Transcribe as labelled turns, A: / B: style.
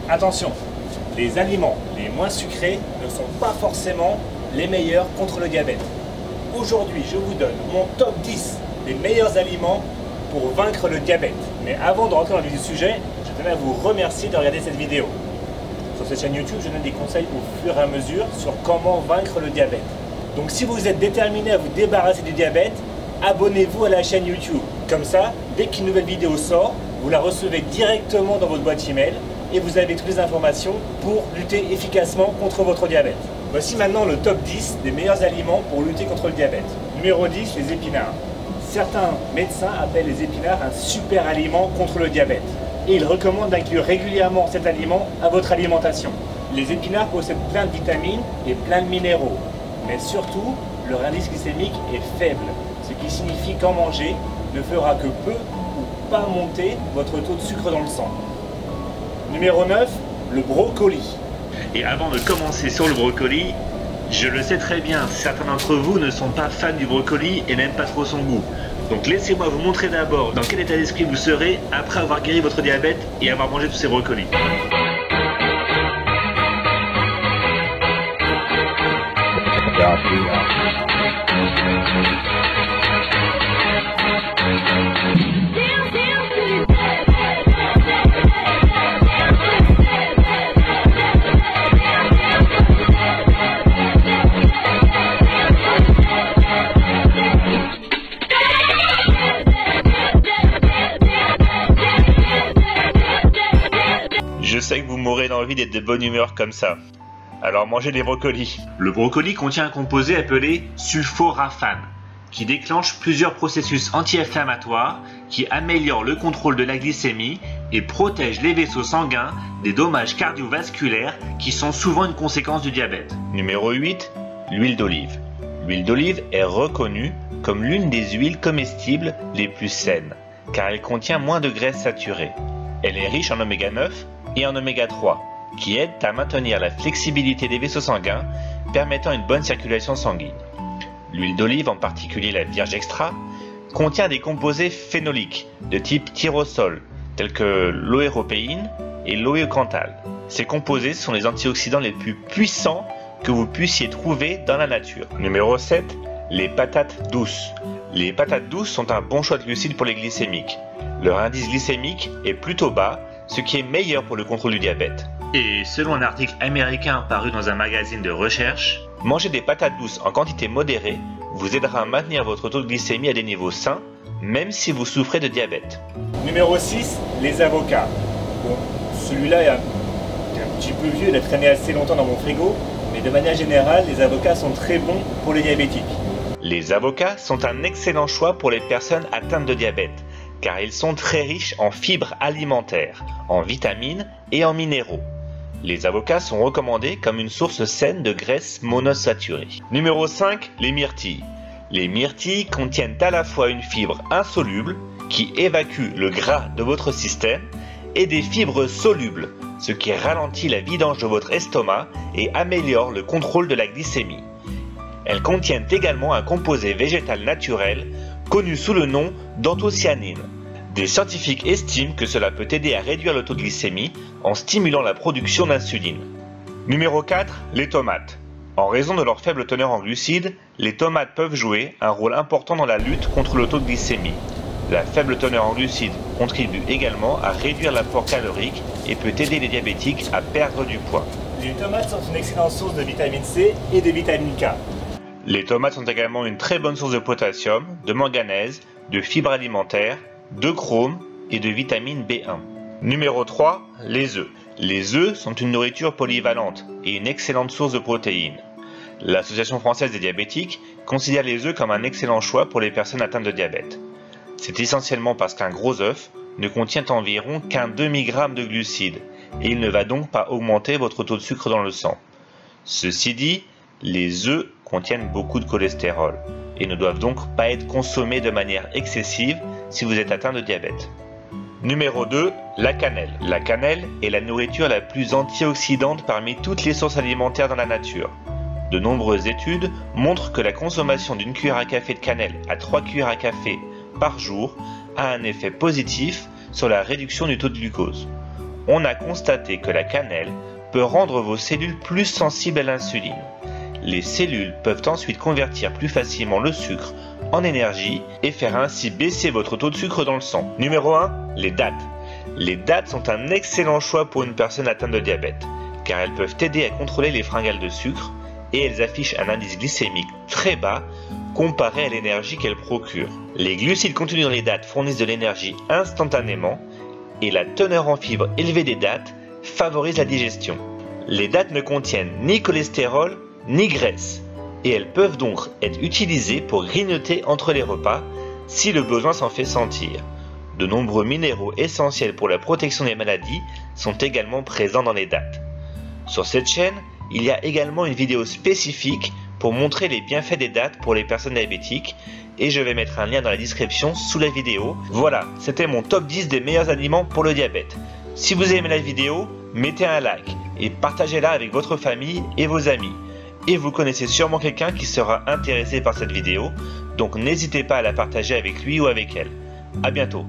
A: Attention, les aliments les moins sucrés ne sont pas forcément les meilleurs contre le diabète. Aujourd'hui, je vous donne mon top 10 des meilleurs aliments pour vaincre le diabète. Mais avant de rentrer dans le vif du sujet, je tenais à vous remercier de regarder cette vidéo. Sur cette chaîne YouTube, je donne des conseils au fur et à mesure sur comment vaincre le diabète. Donc si vous êtes déterminé à vous débarrasser du diabète, abonnez-vous à la chaîne YouTube. Comme ça, dès qu'une nouvelle vidéo sort, vous la recevez directement dans votre boîte email et vous avez toutes les informations pour lutter efficacement contre votre diabète. Voici maintenant le top 10 des meilleurs aliments pour lutter contre le diabète. Numéro 10, les épinards. Certains médecins appellent les épinards un super aliment contre le diabète. Et ils recommandent d'inclure régulièrement cet aliment à votre alimentation. Les épinards possèdent plein de vitamines et plein de minéraux. Mais surtout, leur indice glycémique est faible. Ce qui signifie qu'en manger ne fera que peu ou pas monter votre taux de sucre dans le sang. Numéro 9, le brocoli.
B: Et avant de commencer sur le brocoli, je le sais très bien, certains d'entre vous ne sont pas fans du brocoli et n'aiment pas trop son goût. Donc laissez-moi vous montrer d'abord dans quel état d'esprit vous serez après avoir guéri votre diabète et avoir mangé tous ces brocolis. Je sais que vous m'aurez l'envie d'être de bonne humeur comme ça. Alors mangez des brocolis. Le brocoli contient un composé appelé sulforaphane, qui déclenche plusieurs processus anti-inflammatoires qui améliorent le contrôle de la glycémie et protègent les vaisseaux sanguins des dommages cardiovasculaires qui sont souvent une conséquence du diabète. Numéro 8, l'huile d'olive. L'huile d'olive est reconnue comme l'une des huiles comestibles les plus saines, car elle contient moins de graisses saturées. Elle est riche en oméga 9 et en oméga 3, qui aident à maintenir la flexibilité des vaisseaux sanguins, permettant une bonne circulation sanguine. L'huile d'olive, en particulier la vierge extra, contient des composés phénoliques de type tyrosol, tels que l'oéropéine et l'oéocanthal. Ces composés sont les antioxydants les plus puissants que vous puissiez trouver dans la nature. Numéro 7, les patates douces. Les patates douces sont un bon choix de glucides pour les glycémiques. Leur indice glycémique est plutôt bas, ce qui est meilleur pour le contrôle du diabète. Et selon un article américain paru dans un magazine de recherche, manger des patates douces en quantité modérée vous aidera à maintenir votre taux de glycémie à des niveaux sains, même si vous souffrez de diabète.
A: Numéro 6, les avocats. Bon, celui-là est un petit peu vieux, il a traîné assez longtemps dans mon frigo, mais de manière générale, les avocats sont très bons pour les diabétiques.
B: Les avocats sont un excellent choix pour les personnes atteintes de diabète, car ils sont très riches en fibres alimentaires, en vitamines et en minéraux. Les avocats sont recommandés comme une source saine de graisses monosaturées. Numéro 5, les myrtilles. Les myrtilles contiennent à la fois une fibre insoluble, qui évacue le gras de votre système, et des fibres solubles, ce qui ralentit la vidange de votre estomac et améliore le contrôle de la glycémie. Elles contiennent également un composé végétal naturel, connu sous le nom d'anthocyanine. Des scientifiques estiment que cela peut aider à réduire le taux de glycémie en stimulant la production d'insuline. Numéro 4, les tomates. En raison de leur faible teneur en glucides, les tomates peuvent jouer un rôle important dans la lutte contre le taux de glycémie. La faible teneur en glucides contribue également à réduire l'apport calorique et peut aider les diabétiques à perdre du poids.
A: Les tomates sont une excellente source de vitamine C et de vitamine K.
B: Les tomates sont également une très bonne source de potassium, de manganèse, de fibres alimentaires, de chrome et de vitamine B1. Numéro 3, les œufs. Les œufs sont une nourriture polyvalente et une excellente source de protéines. L'Association française des diabétiques considère les œufs comme un excellent choix pour les personnes atteintes de diabète. C'est essentiellement parce qu'un gros œuf ne contient environ qu'un demi-gramme de glucides et il ne va donc pas augmenter votre taux de sucre dans le sang. Ceci dit, les œufs contiennent beaucoup de cholestérol et ne doivent donc pas être consommés de manière excessive si vous êtes atteint de diabète. Numéro 2, la cannelle. La cannelle est la nourriture la plus antioxydante parmi toutes les sources alimentaires dans la nature. De nombreuses études montrent que la consommation d'une cuillère à café de cannelle à 3 cuillères à café par jour a un effet positif sur la réduction du taux de glucose. on a constaté que la cannelle peut rendre vos cellules plus sensibles à l'insuline. Les cellules peuvent ensuite convertir plus facilement le sucre en énergie et faire ainsi baisser votre taux de sucre dans le sang. Numéro 1, les dattes. Les dattes sont un excellent choix pour une personne atteinte de diabète, car elles peuvent aider à contrôler les fringales de sucre et elles affichent un indice glycémique très bas comparé à l'énergie qu'elles procurent. Les glucides contenus dans les dattes fournissent de l'énergie instantanément et la teneur en fibres élevée des dattes favorise la digestion. Les dattes ne contiennent ni cholestérol ni graisse et elles peuvent donc être utilisées pour grignoter entre les repas si le besoin s'en fait sentir. De nombreux minéraux essentiels pour la protection des maladies sont également présents dans les dattes. Sur cette chaîne, il y a également une vidéo spécifique pour montrer les bienfaits des dattes pour les personnes diabétiques et je vais mettre un lien dans la description sous la vidéo. Voilà, c'était mon top 10 des meilleurs aliments pour le diabète. Si vous aimez la vidéo, mettez un like et partagez-la avec votre famille et vos amis. Et vous connaissez sûrement quelqu'un qui sera intéressé par cette vidéo, donc n'hésitez pas à la partager avec lui ou avec elle. À bientôt.